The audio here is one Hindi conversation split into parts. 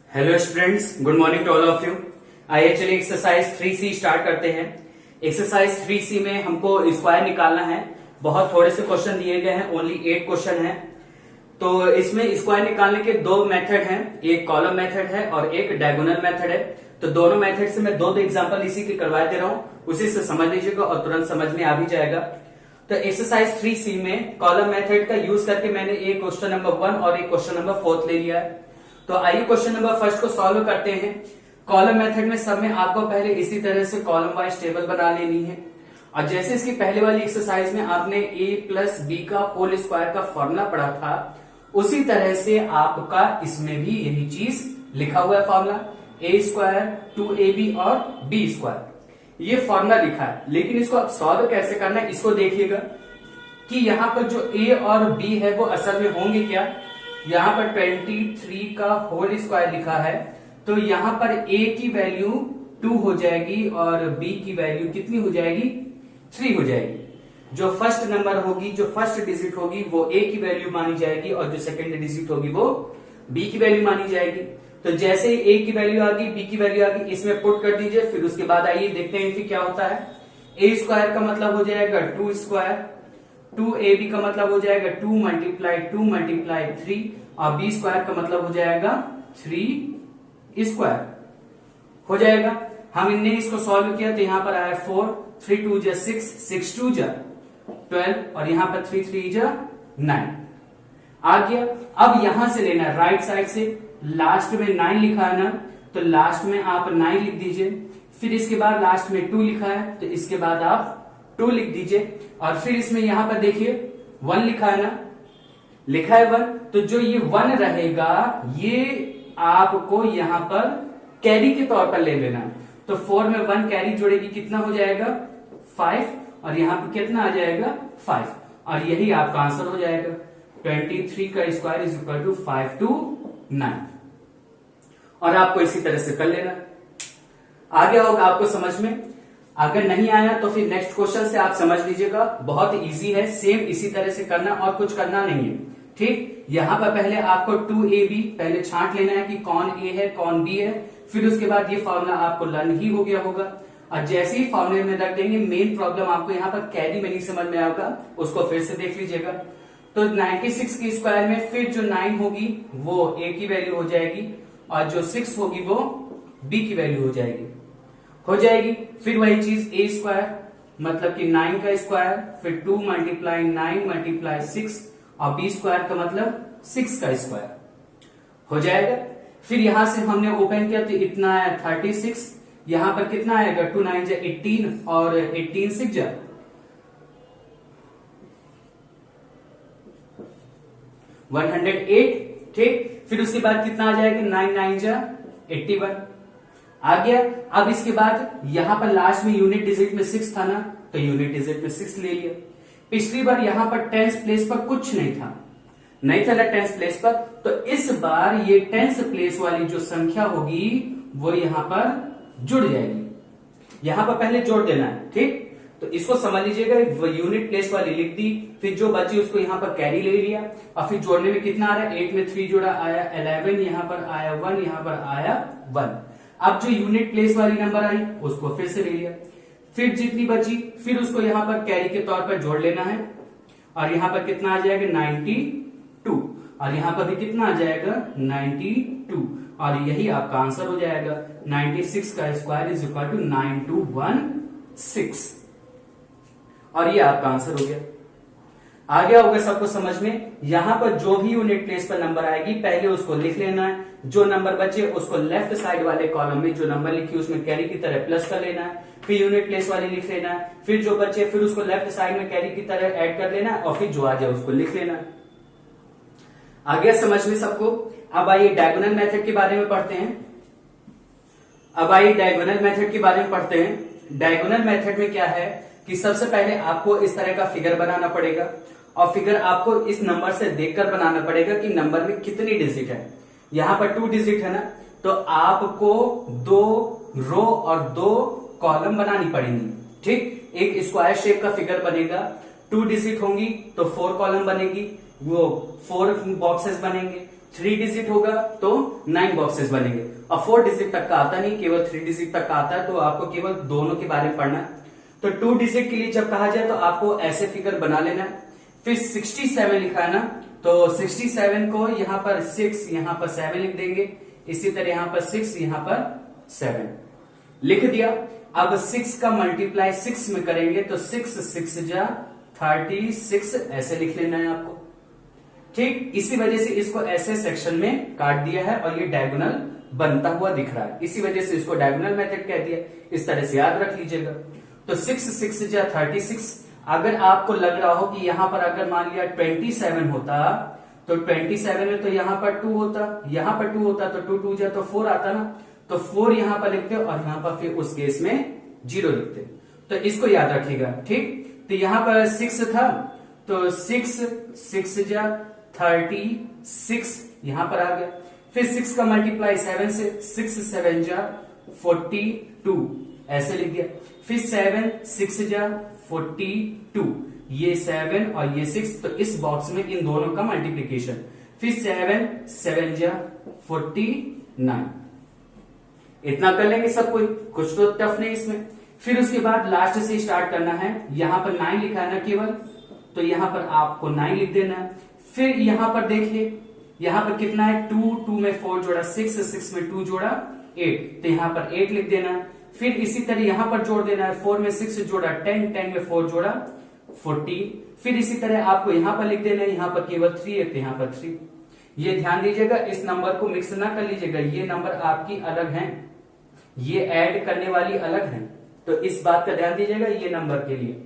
Hello students, good morning to all of you. आइए चलिए एक्सरसाइज 3C स्टार्ट करते हैं। एक्सरसाइज 3C में हमको स्क्वायर निकालना है। बहुत थोड़े से क्वेश्चन दिए गए हैं, ओनली 8 क्वेश्चन हैं। तो इसमें स्क्वायर निकालने के दो मेथड हैं, एक कॉलम मेथड है और एक डायगोनल मेथड है। तो दोनों मेथड से मैं दो एग्जाम्पल इसी के करवा दे रहा हूं, उसी से समझ लीजिएगा और तुरंत समझ में आ भी जाएगा। तो एक्सरसाइज 3C में कॉलम मेथड का यूज करके मैंने एक क्वेश्चन नंबर 1 और एक क्वेश्चन नंबर 4 ले लिया है। तो आइए क्वेश्चन नंबर फर्स्ट को सॉल्व करते हैं। कॉलम मेथड में सब में आपको पहले इसी तरह से कॉलम वाइज टेबल बना लेनी है। और जैसे इसकी पहले वाली एक्सरसाइज में आपने a प्लस बी का होल स्क्वायर का फॉर्मूला पढ़ा था, उसी तरह से आपका इसमें भी यही चीज लिखा हुआ है। फॉर्मूला a स्क्वायर 2ab और b स्क्वायर, ये फॉर्मूला लिखा है। लेकिन इसको अब सॉल्व कैसे करना है इसको देखिएगा कि यहाँ पर जो a और b है वो असल में होंगे क्या। यहाँ पर 23 का होल स्क्वायर लिखा है, तो यहाँ पर a की वैल्यू 2 हो जाएगी और b की वैल्यू कितनी हो जाएगी, 3 हो जाएगी। जो फर्स्ट नंबर होगी, जो फर्स्ट डिजिट होगी वो a की वैल्यू मानी जाएगी और जो सेकंड डिजिट होगी वो b की वैल्यू मानी जाएगी। तो जैसे ही a की वैल्यू आ गई, b की वैल्यू आ गई, इसमें पुट कर दीजिए। फिर उसके बाद आइए देखते हैं फिर क्या होता है। a स्क्वायर का मतलब हो जाएगा 2 स्क्वायर, 2ab का मतलब हो जाएगा 2 मल्टीप्लाई 3 और b स्क्वायर का मतलब हो जाएगा 3 स्क्वायर हो जाएगा। हम इनने इसको सॉल्व किया तो यहाँ पर आया 4, 3 2 जा 6, 6 2 जा 12 और यहाँ पर 3 3 जा 9 आ गया। अब यहां से लेना राइट साइड से, लास्ट में 9 लिखा है ना, तो लास्ट में आप 9 लिख दीजिए। फिर इसके बाद लास्ट में 2 लिखा है तो इसके बाद आप 2 लिख दीजिए। और फिर इसमें यहां पर देखिए 1 लिखा है ना, लिखा है 1, तो जो ये 1 रहेगा ये आपको यहां पर कैरी के तौर पर ले लेना। तो 4 में 1 कैरी जोड़ेगी, कितना हो जाएगा 5 और यहां पर कितना आ जाएगा 5 और यही आपका आंसर हो जाएगा। 23 का square is equal to 5 to 9 और आपको इसी तरह से कर लेना। आ गया होगा आपको समझ में। अगर नहीं आया तो फिर नेक्स्ट क्वेश्चन से आप समझ लीजिएगा, बहुत इजी है, सेम इसी तरह से करना और कुछ करना नहीं है। ठीक, यहां पर पहले आपको 2ab पहले छांट लेना है कि कौन a है कौन b है। फिर उसके बाद ये फॉर्मूला आपको लर्न ही हो गया होगा और जैसे ही फॉर्मूले में रख देंगे, मेन प्रॉब्लम आपको यहाँ पर कैरी में नहीं समझ में आएगा, उसको फिर से देख लीजिएगा। तो 96 के स्क्वायर में फिर जो 9 होगी वो a की वैल्यू हो जाएगी और जो 6 होगी वो b की वैल्यू हो जाएगी। फिर वही चीज a स्क्वायर मतलब कि 9 का स्क्वायर, फिर 2 मल्टीप्लाई 9 मल्टीप्लाई 6 और b स्क्वायर का मतलब 6 का स्क्वायर हो जाएगा। फिर यहां से हमने ओपन किया तो इतना है 36, यहां पर कितना आएगा 2 9 जा 18 और 18 6 जा 108। ठीक, फिर उसके बाद कितना आ जाएगा 9 9 जा 81 आ गया। अब इसके बाद यहां पर लास्ट में यूनिट डिजिट में 6 था ना, तो यूनिट डिजिट में 6 ले लिया। पिछली बार यहां पर टेंस प्लेस पर कुछ नहीं था ना टेंस प्लेस पर, तो इस बार ये टेंस प्लेस वाली जो संख्या होगी वो यहां पर जुड़ जाएगी। यहां पर पहले जोड़ देना है। ठीक, तो इसको समझ लीजिएगा, यूनिट प्लेस वाली लिख दी, फिर जो बची उसको यहाँ पर कैरी ले लिया और फिर जोड़ने में कितना आ रहा है 8 में 3 जोड़ा आया 11, यहाँ पर आया 1, यहाँ पर आया 1। अब जो यूनिट प्लेस वाली नंबर आई उसको फिर से ले लिया, फिर जितनी बची फिर उसको यहाँ पर कैरी के तौर पर जोड़ लेना है और यहाँ पर कितना आ जाएगा 92 और यहाँ पर भी कितना आ जाएगा 92 और यही आपका आंसर हो जाएगा। 96 का स्क्वायर इज इक्वल टू 9216 और ये आपका आंसर हो गया। आ गया होगा सबको समझ में। यहां पर जो भी यूनिट प्लेस पर नंबर आएगी पहले उसको लिख लेना है, जो नंबर बचे उसको लेफ्ट साइड वाले कॉलम में जो नंबर लिखी उसमें कैरी की तरह प्लस कर लेना है, फिर यूनिट प्लेस वाले लिख लेना है, फिर जो बचे फिर उसको लेफ्ट साइड में कैरी की तरह ऐड कर लेना है और फिर जो आ जाए उसको लिख लेना है। आ गया समझ में सबको। अब आइए डायगोनल मेथड के बारे में पढ़ते हैं। डायगोनल मेथड में क्या है कि सबसे पहले आपको इस तरह का फिगर बनाना पड़ेगा और फिगर आपको इस नंबर से देखकर बनाना पड़ेगा कि नंबर में कितनी डिजिट है। यहां पर 2 डिजिट है ना, तो आपको 2 रो और 2 कॉलम बनानी पड़ेंगी। ठीक, एक स्क्वायर शेप का फिगर बनेगा, 2 डिजिट होंगी तो 4 कॉलम बनेगी, वो 4 बॉक्सेस बनेंगे। 3 डिजिट होगा तो 9 बॉक्सेस बनेंगे। और 4 डिजिट तक का आता नहीं, केवल 3 डिजिट तक का आता है, तो आपको केवल दोनों के बारे में पढ़ना है। तो 2 डिजिट के लिए जब कहा जाए तो आपको ऐसे फिगर बना लेना है। फिर 67 लिखा है ना, तो 67 को यहाँ पर 6, यहाँ पर 7 लिख देंगे। इसी तरह यहाँ पर 6, यहाँ पर 7 लिख दिया। अब 6 का मल्टीप्लाई 6 में करेंगे तो 6 जा 36 ऐसे लिख लेना है आपको। ठीक, इसी वजह से इसको ऐसे सेक्शन में काट दिया है और ये डायगोनल बनता हुआ दिख रहा है, इसी वजह से इसको डायगोनल मेथड कह दिया। इस तरह से याद रख लीजिएगा। तो 6 जा 36। अगर आपको लग रहा हो कि यहां पर अगर मान लिया 27 होता तो 27 में तो यहां पर 2 होता, यहां पर 2 होता तो 2 जा तो 4 आता ना, तो 4 यहां पर लिखते और यहां पर फिर उस केस में 0 लिखते। तो इसको याद रखिएगा। ठीक, तो यहां पर 6 था तो 6 जा 36 यहां पर आ गया। फिर 6 का मल्टीप्लाई 7 से, 6 जा 42 ऐसे लिख दिया। फिर 6 जा 42, ये 7 और ये 6, तो इस बॉक्स में इन दोनों का मल्टीप्लीकेशन। फिर 7 जा 49, इतना कर लेंगे सब कोई, कुछ तो टफ नहीं इसमें। फिर उसके बाद लास्ट से स्टार्ट करना है। यहां पर 9 लिखा है ना केवल, तो यहां पर आपको 9 लिख देना है। फिर यहां पर देखिए, यहां पर कितना है 2 में 4 जोड़ा 6 में 2 जोड़ा 8, तो यहां पर 8 लिख देना है। फिर इसी तरह यहां पर जोड़ देना है, 4 में 6 जोड़ा 10 में 4 जोड़ा 14। फिर इसी तरह आपको यहां पर लिख देना है, यहां पर केवल 3 है तो यहां पर 3। ये ध्यान दीजिएगा, इस नंबर को मिक्स ना कर लीजिएगा, ये नंबर आपकी अलग हैं, ये ऐड करने वाली अलग हैं, तो इस बात का ध्यान दीजिएगा ये नंबर के लिए।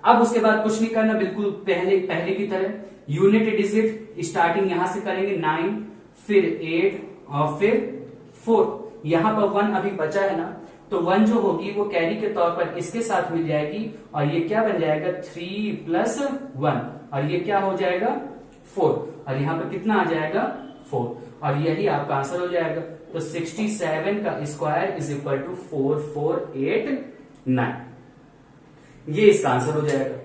अब उसके बाद कुछ नहीं करना, बिल्कुल पहले की तरह यूनिट डिजिट स्टार्टिंग यहां से करेंगे 9, फिर 8 और फिर 4। यहां पर 1 अभी बचा है ना, तो 1 जो होगी वो कैरी के तौर पर इसके साथ मिल जाएगी और ये क्या बन जाएगा 3 + 1 और ये क्या हो जाएगा 4, और यहां पर कितना आ जाएगा 4, और यही आपका आंसर हो जाएगा। तो 67 का स्क्वायर इज इक्वल टू 4489, ये इसका आंसर हो जाएगा।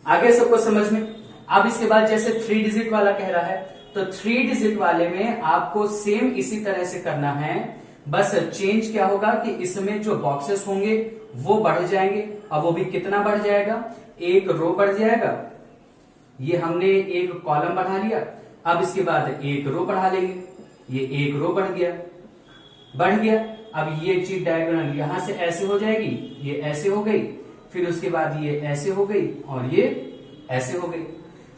आगे सबको समझ में। अब इसके बाद जैसे 3 डिजिट वाला कह रहा है, तो 3 डिजिट वाले में आपको सेम इसी तरह से करना है, बस चेंज क्या होगा कि इसमें जो बॉक्सेस होंगे वो बढ़ जाएंगे। अब वो भी कितना बढ़ जाएगा, एक रो बढ़ जाएगा, ये हमने एक कॉलम बढ़ा लिया। अब इसके बाद एक रो बढ़ा लेंगे, ये एक रो बढ़ गया। अब ये चीज डायगोनल यहां से ऐसे हो जाएगी, ये ऐसे हो गई, फिर उसके बाद ये ऐसे हो गई और ये ऐसे हो गई।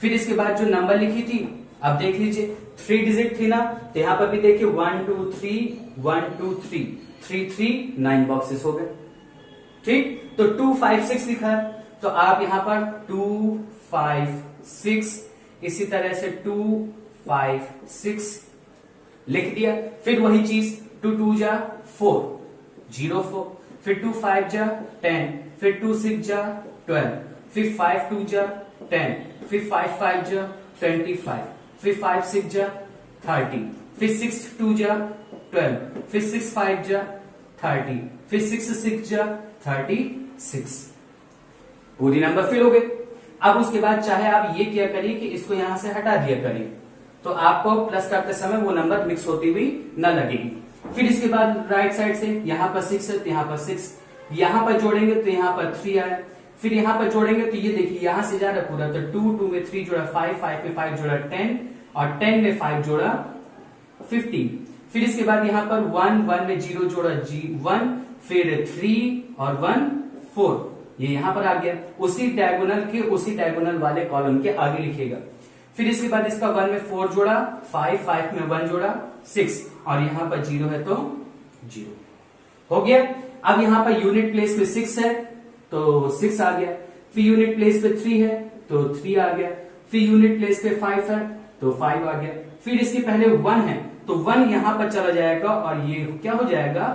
फिर इसके बाद जो नंबर लिखी थी, अब देख लीजिए 3 डिजिट थी ना, तो यहां पर भी देखिए 1 2 3 3 9 बॉक्सेस हो गए। ठीक, तो 2 5 6 लिखा है, तो आप यहां पर 2 5 6, इसी तरह से 2 5 6 लिख दिया। फिर वही चीज 2 2 जा 4 0 4, फिर 2 5 जा 10, फिर 2 6 जा 12, फिर 5 2 जा 10, फिर 5 5 जा 25, फिर 5 6 जा 30, फिर 6 2 जा 12, फिर 6 5 जा 30, फिर 6 6 जा 36, पूरी नंबर फिल हो गए। अब उसके बाद चाहे आप ये किया करिए कि इसको यहां से हटा दिया करिए, तो आपको प्लस करते समय वो नंबर मिक्स होती हुई न लगेगी। फिर इसके बाद राइट साइड से यहां पर 6 है तो यहां पर 6, यहां पर जोड़ेंगे तो यहां पर 3 आया, फिर यहां पर जोड़ेंगे तो ये देखिए यहां से जा रहा पूरा, तो 2 में 3 जोड़ा 5, 5 में 5 जोड़ा 10 और 10 में 5 जोड़ा 15। फिर इसके बाद यहां पर 1 में 0 जोड़ा 1, फिर 3 और 1 4, ये यहां पर आ गया। उसी डायगोनल वाले कॉलम के आगे लिखिएगा। फिर इसके बाद इसका 1 में 4 जोड़ा 5, 5 में 1 जोड़ा 6 और यहां पर 0 है तो 0 हो गया। अब यहां पर यूनिट प्लेस पे 6 है तो 6 आ गया, फिर यूनिट प्लेस पे 3 है तो 3 आ गया, फिर यूनिट प्लेस पे 5 है तो 5 आ गया, फिर इसके पहले 1 है तो 1 यहां पर चला जाएगा और ये क्या हो जाएगा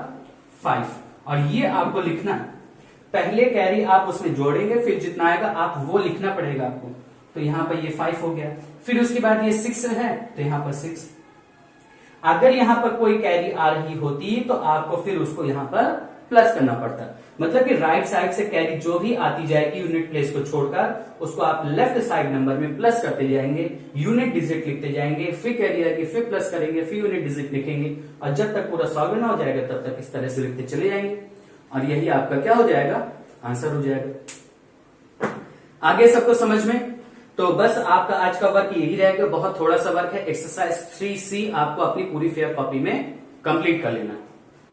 5, और ये आपको लिखना है। पहले कैरी आप उसमें जोड़ेंगे, फिर जितना आएगा आप वो लिखना पड़ेगा आपको। तो यहां पर ये 5 हो गया, फिर उसके बाद ये 6 है तो यहां पर 6। अगर यहां पर कोई कैरी आ रही होती तो आपको फिर उसको यहां पर प्लस करना पड़ता, मतलब कि राइट साइड से कैरी जो भी आती जाएगी यूनिट प्लेस को छोड़कर उसको आप लेफ्ट साइड नंबर में प्लस करते जाएंगे, यूनिट डिजिट लिखते जाएंगे, फिर कैरी आएगी, फिर प्लस करेंगे, फिर यूनिट डिजिट लिखेंगे और जब तक पूरा सॉल्व ना हो जाएगा तब तक इस तरह से लिखते चले जाएंगे और यही आपका क्या हो जाएगा, आंसर हो जाएगा। आगे सबको समझ में? तो बस आपका आज का वर्क यही रहेगा, बहुत थोड़ा सा वर्क है। एक्सरसाइज 3C आपको अपनी पूरी फेयर कॉपी में कंप्लीट कर लेना।